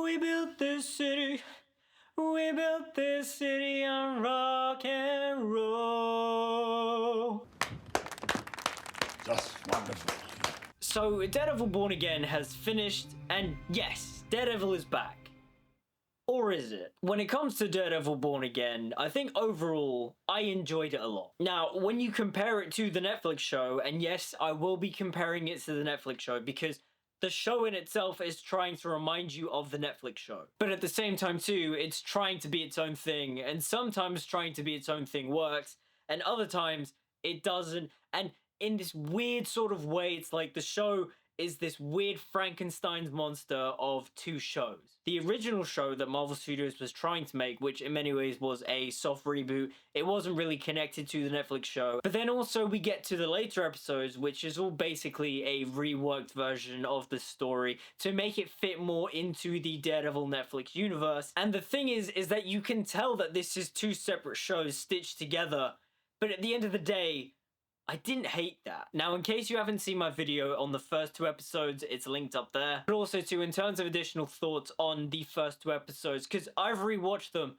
We built this city. We built this city on rock and roll. Just wonderful. So, Daredevil Born Again has finished, and yes, Daredevil is back. Or is it? When it comes to Daredevil Born Again, I think overall, I enjoyed it a lot. Now, when you compare it to the Netflix show, and yes, I will be comparing it to the Netflix show because the show in itself is trying to remind you of the Netflix show. But at the same time too, it's trying to be its own thing, and sometimes trying to be its own thing works, and other times it doesn't. And in this weird sort of way, it's like the show is this weird Frankenstein's monster of two shows. The original show that Marvel Studios was trying to make, which in many ways was a soft reboot, it wasn't really connected to the Netflix show. But then also we get to the later episodes, which is all basically a reworked version of the story to make it fit more into the Daredevil Netflix universe. And the thing is that you can tell that this is two separate shows stitched together, but at the end of the day, I didn't hate that. Now, in case you haven't seen my video on the first two episodes, it's linked up there. But also, too, in terms of additional thoughts on the first two episodes, because I've rewatched them,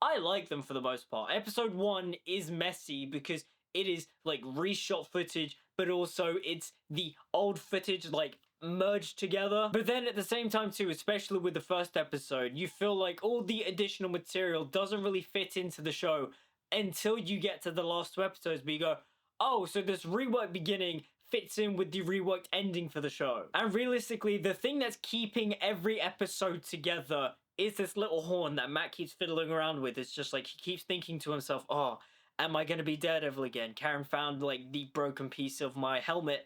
I like them for the most part. Episode 1 is messy because it is, like, reshot footage, but also it's the old footage, like, merged together. But then at the same time, too, especially with the first episode, you feel like all the additional material doesn't really fit into the show until you get to the last two episodes, but you go, oh, so this reworked beginning fits in with the reworked ending for the show. And realistically, the thing that's keeping every episode together is this little horn that Matt keeps fiddling around with. It's just like he keeps thinking to himself, oh, am I going to be Daredevil again? Karen found like the broken piece of my helmet.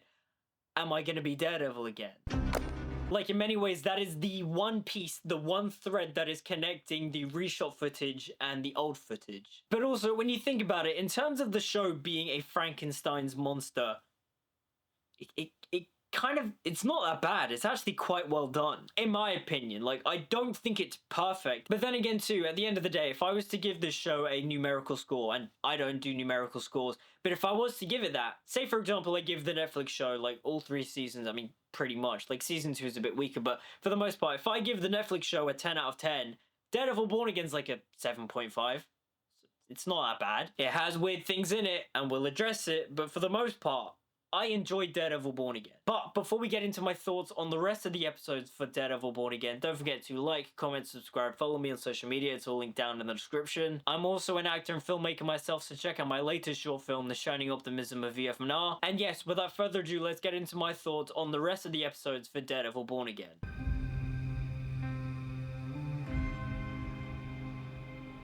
Am I going to be Daredevil again? Like, in many ways, that is the one piece, the one thread that is connecting the reshot footage and the old footage. But also, when you think about it, in terms of the show being a Frankenstein's monster, it kind of, it's not that bad. It's actually quite well done, in my opinion. Like, I don't think it's perfect. But then again, too, at the end of the day, if I was to give this show a numerical score, and I don't do numerical scores, but if I was to give it that, say, for example, I give the Netflix show, like, all 3 seasons, I mean, pretty much. Like, season 2 is a bit weaker, but for the most part, if I give the Netflix show a 10 out of 10, Daredevil Born Again's like a 7.5. It's not that bad. It has weird things in it, and we'll address it, but for the most part, I enjoyed Daredevil Born Again. But before we get into my thoughts on the rest of the episodes for Daredevil Born Again, don't forget to like, comment, subscribe, follow me on social media. It's all linked down in the description. I'm also an actor and filmmaker myself, so check out my latest short film, The Shining Optimism of VFNR. And yes, without further ado, let's get into my thoughts on the rest of the episodes for Daredevil Born Again.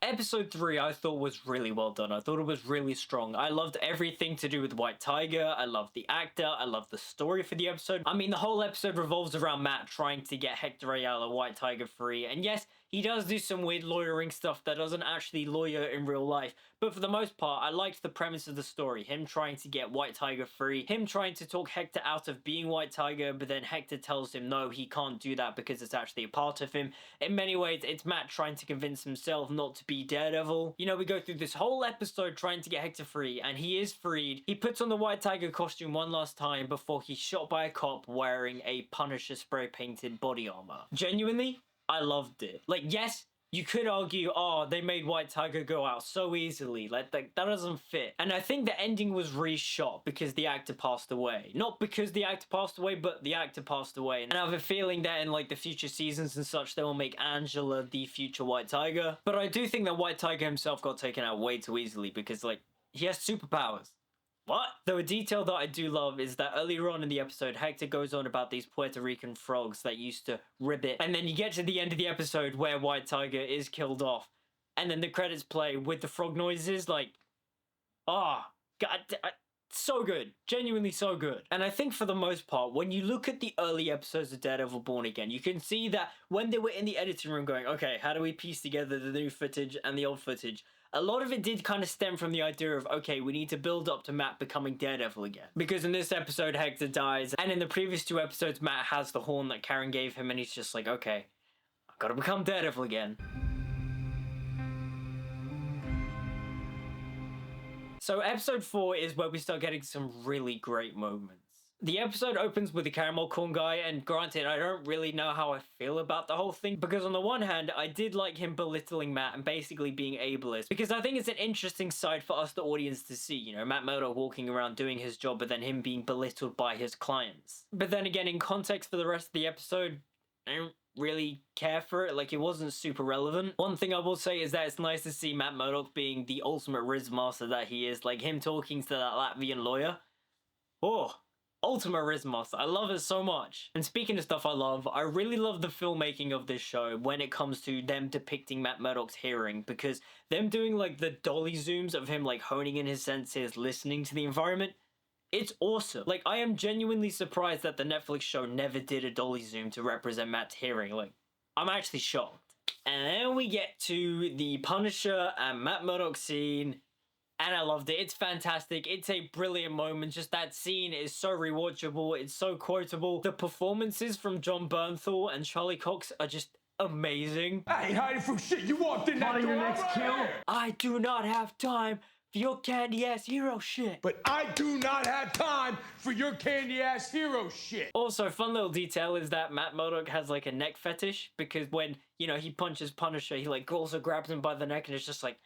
Episode 3 I thought was really well done. I thought it was really strong. I loved everything to do with White Tiger. I loved the actor. I loved the story for the episode. I mean, the whole episode revolves around Matt trying to get Hector Ayala, White Tiger, free. And yes, he does do some weird lawyering stuff that doesn't actually lawyer in real life. But for the most part, I liked the premise of the story. Him trying to get White Tiger free. Him trying to talk Hector out of being White Tiger, but then Hector tells him no, he can't do that because it's actually a part of him. In many ways, it's Matt trying to convince himself not to be Daredevil. You know, we go through this whole episode trying to get Hector free, and he is freed. He puts on the White Tiger costume one last time before he's shot by a cop wearing a Punisher spray-painted body armor. Genuinely, I loved it. Like, yes, you could argue, oh, they made White Tiger go out so easily. Like, that doesn't fit. And I think the ending was reshot because the actor passed away. Not because the actor passed away, but the actor passed away. And I have a feeling that in, like, the future seasons and such, they will make Angela the future White Tiger. But I do think that White Tiger himself got taken out way too easily because, like, he has superpowers. What? Though a detail that I do love is that earlier on in the episode, Hector goes on about these Puerto Rican frogs that used to ribbit. And then you get to the end of the episode where White Tiger is killed off. And then the credits play with the frog noises, like, ah, God, so good. Genuinely so good. And I think for the most part, when you look at the early episodes of Daredevil Born Again, you can see that when they were in the editing room going, okay, how do we piece together the new footage and the old footage? A lot of it did kind of stem from the idea of, okay, we need to build up to Matt becoming Daredevil again. Because in this episode, Hector dies, and in the previous 2 episodes, Matt has the horn that Karen gave him, and he's just like, okay, I've got to become Daredevil again. So episode 4 is where we start getting some really great moments. The episode opens with the caramel corn guy, and granted, I don't really know how I feel about the whole thing, because on the one hand, I did like him belittling Matt and basically being ableist, because I think it's an interesting side for us, the audience, to see, you know, Matt Murdock walking around doing his job, but then him being belittled by his clients. But then again, in context for the rest of the episode, I don't really care for it. Like, it wasn't super relevant. One thing I will say is that it's nice to see Matt Murdock being the ultimate Riz master that he is, like him talking to that Latvian lawyer. Oh, ultimate Riz master. I love it so much. And speaking of stuff I love, I really love the filmmaking of this show when it comes to them depicting Matt Murdock's hearing, because them doing like the dolly zooms of him like honing in his senses, listening to the environment, it's awesome. Like, I am genuinely surprised that the Netflix show never did a dolly zoom to represent Matt's hearing. Like, I'm actually shocked. And then we get to the Punisher and Matt Murdock scene, and I loved it. It's fantastic. It's a brilliant moment. Just that scene is so rewatchable. It's so quotable. The performances from John Bernthal and Charlie Cox are just amazing. I ain't hiding from shit. You walked in that door. Your next kill? I do not have time for your candy-ass hero shit. But I do not have time for your candy-ass hero shit. Also, fun little detail is that Matt Murdock has like a neck fetish, because when, you know, he punches Punisher, he like also grabs him by the neck and it's just like,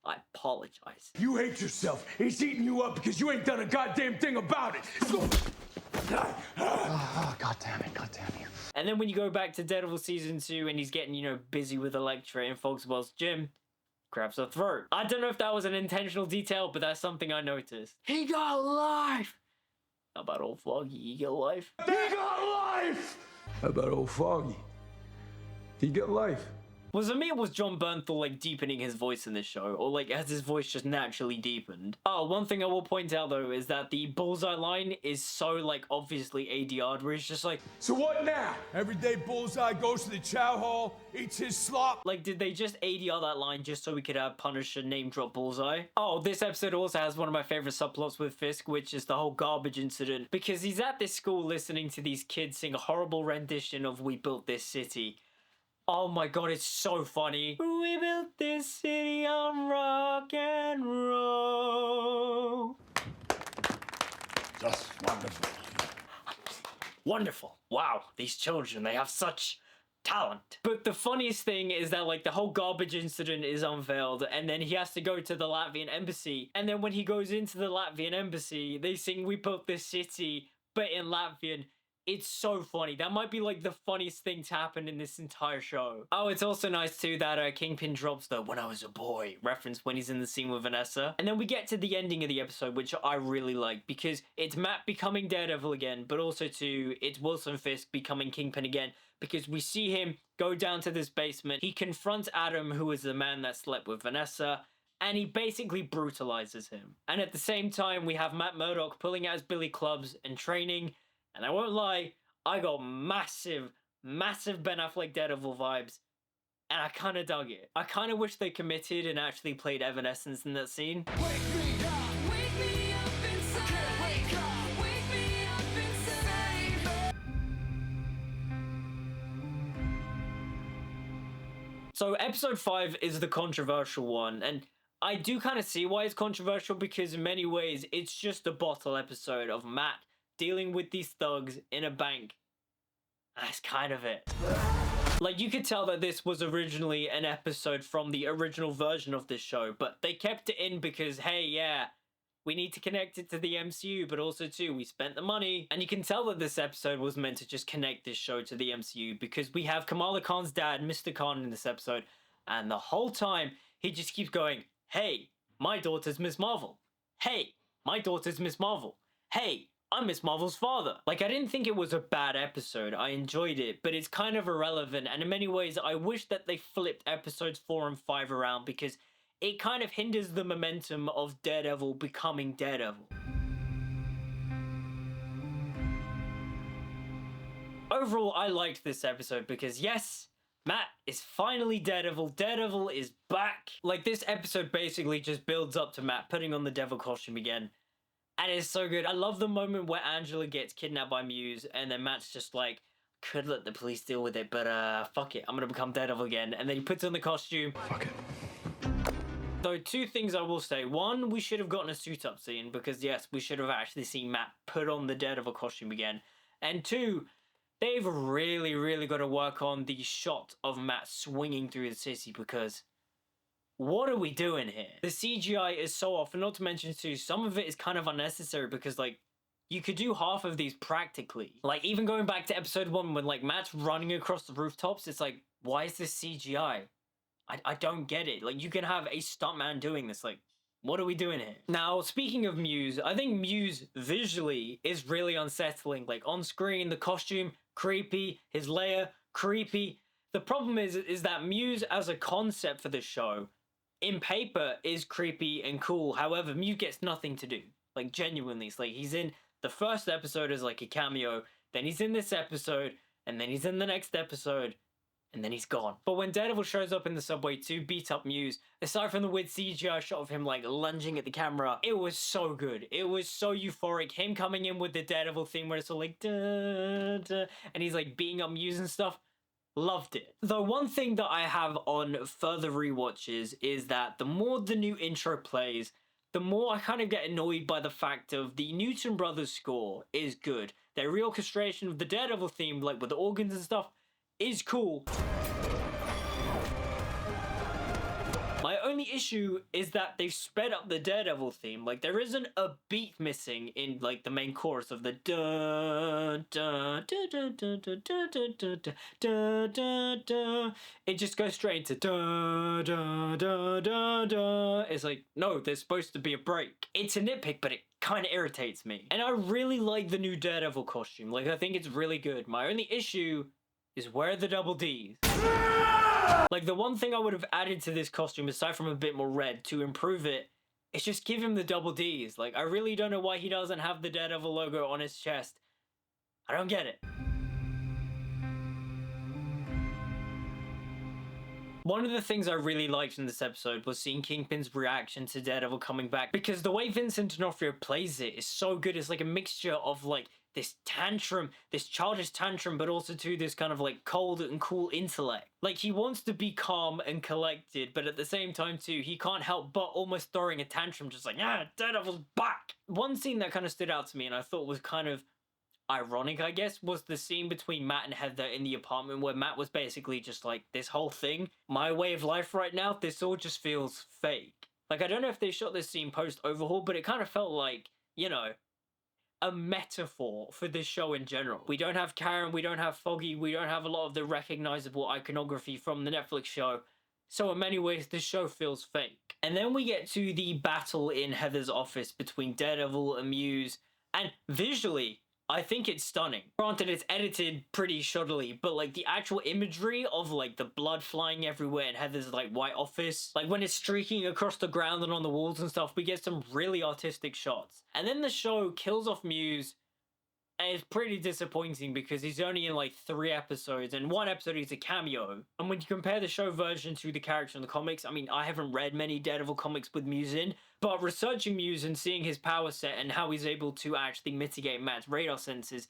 I apologize. You hate yourself. He's eating you up because you ain't done a goddamn thing about it. God damn it, God damn you. And then when you go back to Daredevil Season 2 and he's getting, you know, busy with Elektra in Foxwell's gym, grabs her throat. I don't know if that was an intentional detail, but that's something I noticed. He got life! How about old Foggy? He got life? He got life! How about old Foggy? He got life. Was for me, it was John Bernthal like deepening his voice in this show, or like has his voice just naturally deepened. Oh, one thing I will point out though is that the Bullseye line is so like obviously ADR'd, where it's just like, so what now? Every day Bullseye goes to the chow hall, eats his slop. Like, did they just ADR that line just so we could have Punisher name drop Bullseye? Oh, this episode also has one of my favorite subplots with Fisk, which is the whole garbage incident, because he's at this school listening to these kids sing a horrible rendition of We Built This City. Oh my god, it's so funny. We built this city on rock and roll. Just wonderful. Wonderful. Wow, these children, they have such talent. But the funniest thing is that like the whole garbage incident is unveiled, and then he has to go to the Latvian embassy, and then when he goes into the Latvian embassy, they sing We Built This City, but in Latvian. It's so funny. That might be like the funniest thing to happen in this entire show. Oh, it's also nice too that Kingpin drops the "when I was a boy" reference when he's in the scene with Vanessa. And then we get to the ending of the episode, which I really like, because it's Matt becoming Daredevil again, but also too, it's Wilson Fisk becoming Kingpin again, because we see him go down to this basement. He confronts Adam, who is the man that slept with Vanessa, and he basically brutalizes him. And at the same time, we have Matt Murdock pulling out his billy clubs and training. And I won't lie, I got massive Ben Affleck Daredevil vibes, and I kind of dug it. I kind of wish they committed and actually played Evanescence in that scene. Wake me up inside. Wake me up inside. So episode 5 is the controversial one, and I do kind of see why it's controversial, because in many ways, it's just a bottle episode of Matt dealing with these thugs in a bank. That's kind of it. Like, you could tell that this was originally an episode from the original version of this show, but they kept it in because, hey, yeah, we need to connect it to the MCU, but also, too, we spent the money. And you can tell that this episode was meant to just connect this show to the MCU, because we have Kamala Khan's dad, Mr. Khan, in this episode, and the whole time, he just keeps going, hey, my daughter's Miss Marvel. Hey, my daughter's Miss Marvel. Hey, I'm Miss Marvel's father. Like, I didn't think it was a bad episode. I enjoyed it, but it's kind of irrelevant. And in many ways, I wish that they flipped episodes 4 and 5 around, because it kind of hinders the momentum of Daredevil becoming Daredevil. Overall, I liked this episode because, yes, Matt is finally Daredevil. Daredevil is back. Like, this episode basically just builds up to Matt putting on the devil costume again. And it's so good. I love the moment where Angela gets kidnapped by Muse, and then Matt's just like, could let the police deal with it, but fuck it, I'm gonna become Daredevil again. And then he puts on the costume. Fuck it. Though two things I will say. One, we should have gotten a suit up scene because yes, we should have actually seen Matt put on the Daredevil costume again. And two, they've really got to work on the shot of Matt swinging through the city because what are we doing here? The CGI is so off, and not to mention too, some of it is kind of unnecessary because like, you could do half of these practically. Like even going back to episode 1 when like Matt's running across the rooftops, it's like, why is this CGI? I don't get it. Like you can have a stuntman doing this. Like, what are we doing here? Now, speaking of Muse, I think Muse visually is really unsettling. Like on screen, the costume, creepy, his layer, creepy. The problem is that Muse as a concept for this show, in paper, is creepy and cool. However, Muse gets nothing to do. Like genuinely, it's like he's in the first episode as like a cameo, then he's in this episode, and then he's in the next episode, and then he's gone. But when Daredevil shows up in the subway to beat up Muse, aside from the weird CGI shot of him like lunging at the camera, it was so good. It was so euphoric. Him coming in with the Daredevil theme where it's all like da, da, and he's like beating up Muse and stuff. Loved it. Though one thing that I have on further rewatches is that the more the new intro plays, the more I kind of get annoyed by the fact of the Newton Brothers score is good. Their reorchestration of the Daredevil theme, like with the organs and stuff, is cool. My only issue is that they've sped up the Daredevil theme. Like there isn't a beat missing in like the main chorus of the da da da da da da da da da da da. It just goes straight into da da da da da. It's like, no, there's supposed to be a break. It's a nitpick, but it kind of irritates me. And I really like the new Daredevil costume. Like I think it's really good. My only issue is where are the double Ds? Like the one thing I would have added to this costume aside from a bit more red to improve it is just give him the double Ds. Like I really don't know why he doesn't have the Daredevil logo on his chest. I don't get it. One of the things I really liked in this episode was seeing Kingpin's reaction to Daredevil coming back, because the way Vincent D'Onofrio plays it is so good. It's like a mixture of like this tantrum, this childish tantrum, but also to this kind of like cold and cool intellect. Like he wants to be calm and collected, but at the same time too, he can't help but almost throwing a tantrum, just like, ah, Daredevil's back. One scene that kind of stood out to me and I thought was kind of ironic, I guess, was the scene between Matt and Heather in the apartment where Matt was basically just like, this whole thing, my way of life right now, this all just feels fake. Like, I don't know if they shot this scene post-overhaul, but it kind of felt like, you know, a metaphor for this show in general. We don't have Karen, we don't have Foggy, we don't have a lot of the recognizable iconography from the Netflix show. So in many ways, this show feels fake. And then we get to the battle in Heather's office between Daredevil and Muse, and visually, I think it's stunning. Granted, it's edited pretty shoddily, but like the actual imagery of like the blood flying everywhere in Heather's like white office, like when it's streaking across the ground and on the walls and stuff, we get some really artistic shots. And then the show kills off Muse, and it's pretty disappointing because he's only in like 3 episodes, and 1 episode he's a cameo. And when you compare the show version to the character in the comics, I mean, I haven't read many Daredevil comics with Muse in, but researching Muse and seeing his power set and how he's able to actually mitigate Matt's radar senses,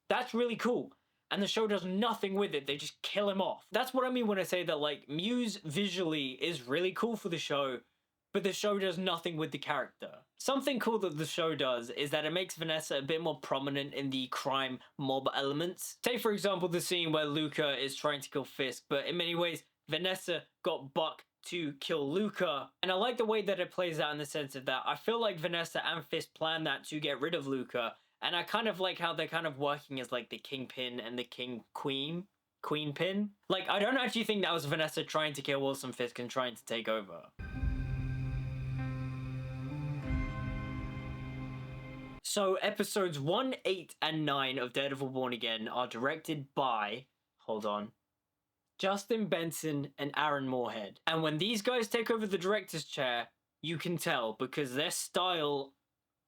that's really cool. And the show does nothing with it, they just kill him off. That's what I mean when I say that like Muse visually is really cool for the show, but the show does nothing with the character. Something cool that the show does is that it makes Vanessa a bit more prominent in the crime mob elements. Take for example the scene where Luca is trying to kill Fisk, but in many ways Vanessa got Buck to kill Luca, and I like the way that it plays out in the sense of that I feel like Vanessa and Fisk planned that to get rid of Luca, and I kind of like how they're kind of working as like the Kingpin and the Queenpin. Like I don't actually think that was Vanessa trying to kill Wilson Fisk and trying to take over. So episodes 1, 8, and 9 of Daredevil Born Again are directed by, hold on, Justin Benson and Aaron Moorhead. And when these guys take over the director's chair, you can tell because their style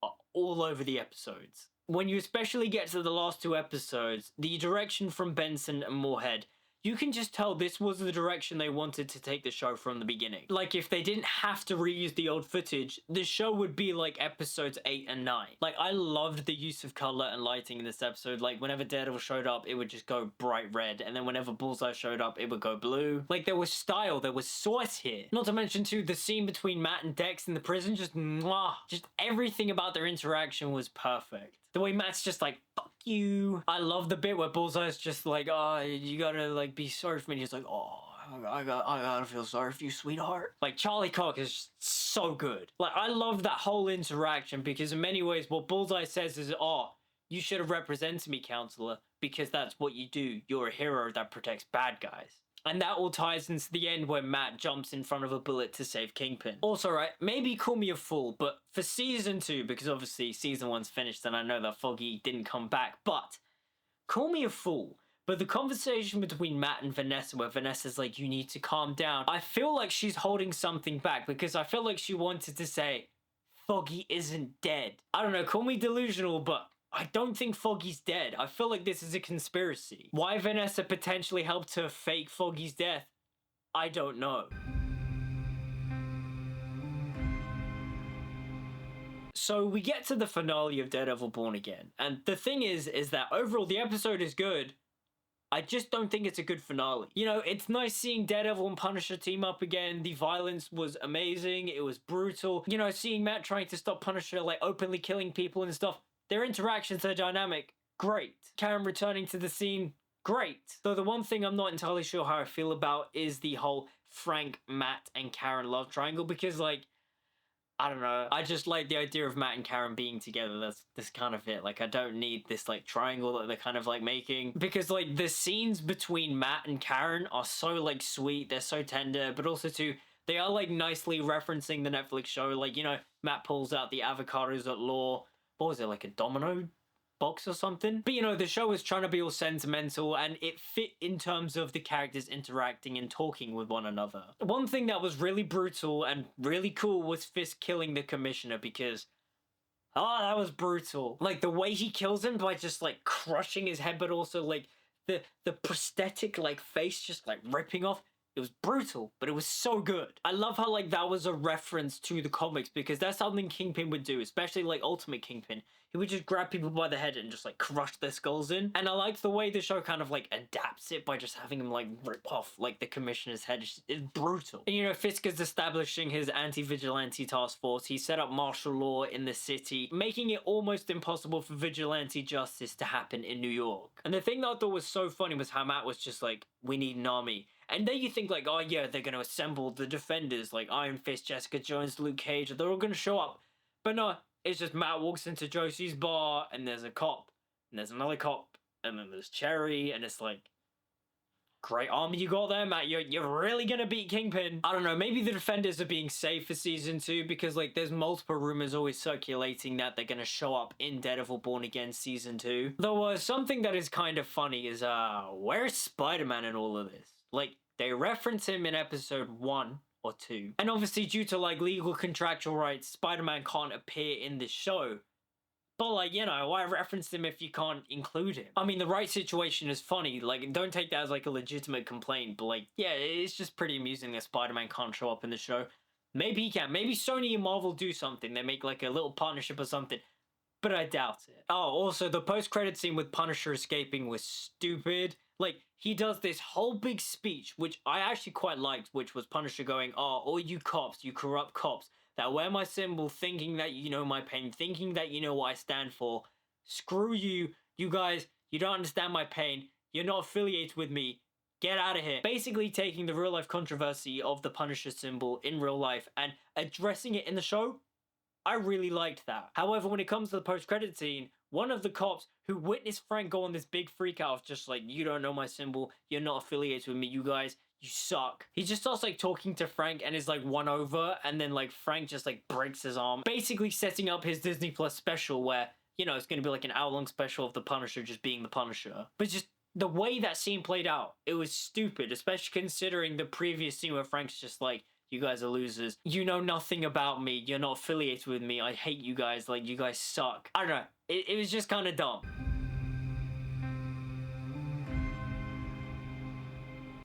are all over the episodes. When you especially get to the last 2 episodes, the direction from Benson and Moorhead, you can just tell this was the direction they wanted to take the show from the beginning. Like, if they didn't have to reuse the old footage, the show would be like episodes 8 and 9. Like, I loved the use of color and lighting in this episode. Like, whenever Daredevil showed up, it would just go bright red, and then whenever Bullseye showed up, it would go blue. Like, there was style, there was sauce here. Not to mention, too, the scene between Matt and Dex in the prison, just mwah. Just everything about their interaction was perfect. The way Matt's just like, fuck you. I love the bit where Bullseye's just like, oh, you gotta like be sorry for me. He's like, oh, I gotta feel sorry for you, sweetheart. Like, Charlie Cox is so good. Like, I love that whole interaction because in many ways what Bullseye says is, oh, you should have represented me, counselor, because that's what you do. You're a hero that protects bad guys. And that all ties into the end where Matt jumps in front of a bullet to save Kingpin. Also, right, maybe call me a fool, but for season 2, because obviously season 1's finished and I know that Foggy didn't come back, but call me a fool. But the conversation between Matt and Vanessa, where Vanessa's like, you need to calm down, I feel like she's holding something back because I feel like she wanted to say, Foggy isn't dead. I don't know, call me delusional, but I don't think Foggy's dead. I feel like this is a conspiracy. Why Vanessa potentially helped her fake Foggy's death, I don't know. So we get to the finale of Daredevil Born Again. And the thing is that overall the episode is good. I just don't think it's a good finale. You know, it's nice seeing Daredevil and Punisher team up again. The violence was amazing. It was brutal. You know, seeing Matt trying to stop Punisher, like, openly killing people and stuff. Their interactions are dynamic. Great. Karen returning to the scene. Great. Though the one thing I'm not entirely sure how I feel about is the whole Frank, Matt, and Karen love triangle because, like, I don't know. I just like the idea of Matt and Karen being together. That's kind of it. Like, I don't need this, like, triangle that they're kind of, like, making. Because, like, the scenes between Matt and Karen are so, like, sweet. They're so tender. But also, too, they are, like, nicely referencing the Netflix show. Like, you know, Matt pulls out the avocados at Law. What was it, like a domino box or something? But, you know, the show was trying to be all sentimental and it fit in terms of the characters interacting and talking with one another. One thing that was really brutal and really cool was Fisk killing the commissioner because, oh, that was brutal. Like, the way he kills him by just, like, crushing his head, but also, like, the prosthetic, like, face just, like, ripping off. It was brutal, but it was so good. I love how, like, that was a reference to the comics because that's something Kingpin would do, especially, like, Ultimate Kingpin. He would just grab people by the head and just, like, crush their skulls in. And I liked the way the show kind of, like, adapts it by just having him, like, rip off, like, the commissioner's head. It's brutal. And, you know, Fisk is establishing his anti-vigilante task force. He set up martial law in the city, making it almost impossible for vigilante justice to happen in New York. And the thing that I thought was so funny was how Matt was just like, we need an army. And then you think, like, oh yeah, they're gonna assemble the Defenders, like Iron Fist, Jessica Jones, Luke Cage, they're all gonna show up. But no, it's just Matt walks into Josie's bar, and there's a cop, and there's another cop, and then there's Cherry, and it's like, great army you got there, Matt. You're really gonna beat Kingpin. I don't know, maybe the Defenders are being saved for season 2, because, like, there's multiple rumors always circulating that they're gonna show up in Daredevil Born Again season 2. Though, something that is kind of funny is, where's Spider-Man in all of this? Like, they reference him in episode 1 or 2. And obviously, due to, like, legal contractual rights, Spider-Man can't appear in this show. But, like, you know, why reference him if you can't include him? I mean, the right situation is funny. Like, don't take that as, like, a legitimate complaint. But, like, yeah, it's just pretty amusing that Spider-Man can't show up in the show. Maybe he can. Maybe Sony and Marvel do something. They make, like, a little partnership or something. But I doubt it. Oh, also, the post-credit scene with Punisher escaping was stupid. Like, he does this whole big speech, which I actually quite liked, which was Punisher going, oh, all you cops, you corrupt cops, that wear my symbol thinking that you know my pain, thinking that you know what I stand for. Screw you, you guys, you don't understand my pain, you're not affiliated with me, get out of here. Basically taking the real life controversy of the Punisher symbol in real life and addressing it in the show. I really liked that. However, when it comes to the post-credit scene, one of the cops who witnessed Frank go on this big freak out of just like, you don't know my symbol, you're not affiliated with me, you guys, you suck. He just starts like talking to Frank and is like won over, and then like Frank just like breaks his arm. Basically setting up his Disney Plus special where, you know, it's gonna be like an hour-long special of the Punisher just being the Punisher. But just the way that scene played out, it was stupid, especially considering the previous scene where Frank's just like, you guys are losers. You know nothing about me. You're not affiliated with me. I hate you guys. Like, you guys suck. I don't know. It was just kind of dumb.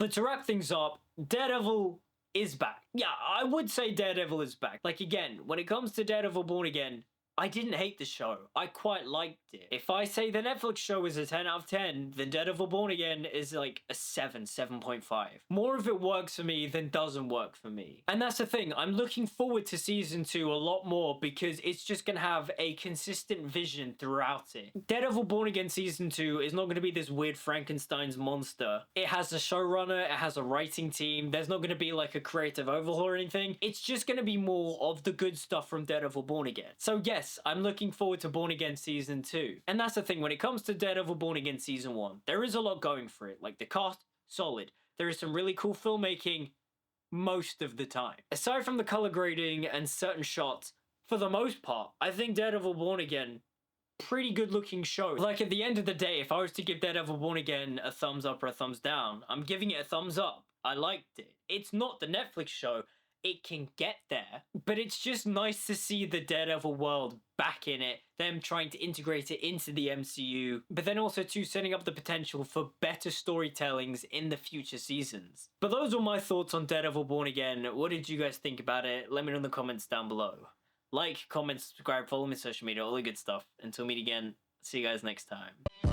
But to wrap things up, Daredevil is back. Yeah, I would say Daredevil is back. Like, again, when it comes to Daredevil Born Again, I didn't hate the show. I quite liked it. If I say the Netflix show is a 10 out of 10, then Daredevil Born Again is like a 7, 7.5. More of it works for me than doesn't work for me. And that's the thing, I'm looking forward to season 2 a lot more because it's just gonna have a consistent vision throughout it. Daredevil Born Again season 2 is not gonna be this weird Frankenstein's monster. It has a showrunner, it has a writing team, there's not gonna be like a creative overhaul or anything. It's just gonna be more of the good stuff from Daredevil Born Again. So yes, I'm looking forward to Born Again Season 2. And that's the thing, when it comes to Daredevil Born Again Season 1, there is a lot going for it. Like, the cast, solid. There is some really cool filmmaking most of the time. Aside from the color grading and certain shots, for the most part, I think Daredevil Born Again, pretty good looking show. Like, at the end of the day, if I was to give Daredevil Born Again a thumbs up or a thumbs down, I'm giving it a thumbs up. I liked it. It's not the Netflix show. It can get there, but it's just nice to see the Daredevil world back in it, them trying to integrate it into the MCU, but then also too setting up the potential for better storytellings in the future seasons. But those were my thoughts on Daredevil Born Again. What did you guys think about it? Let me know in the comments down below. Like, comment, subscribe, follow me on social media, all the good stuff. Until we meet again, see you guys next time.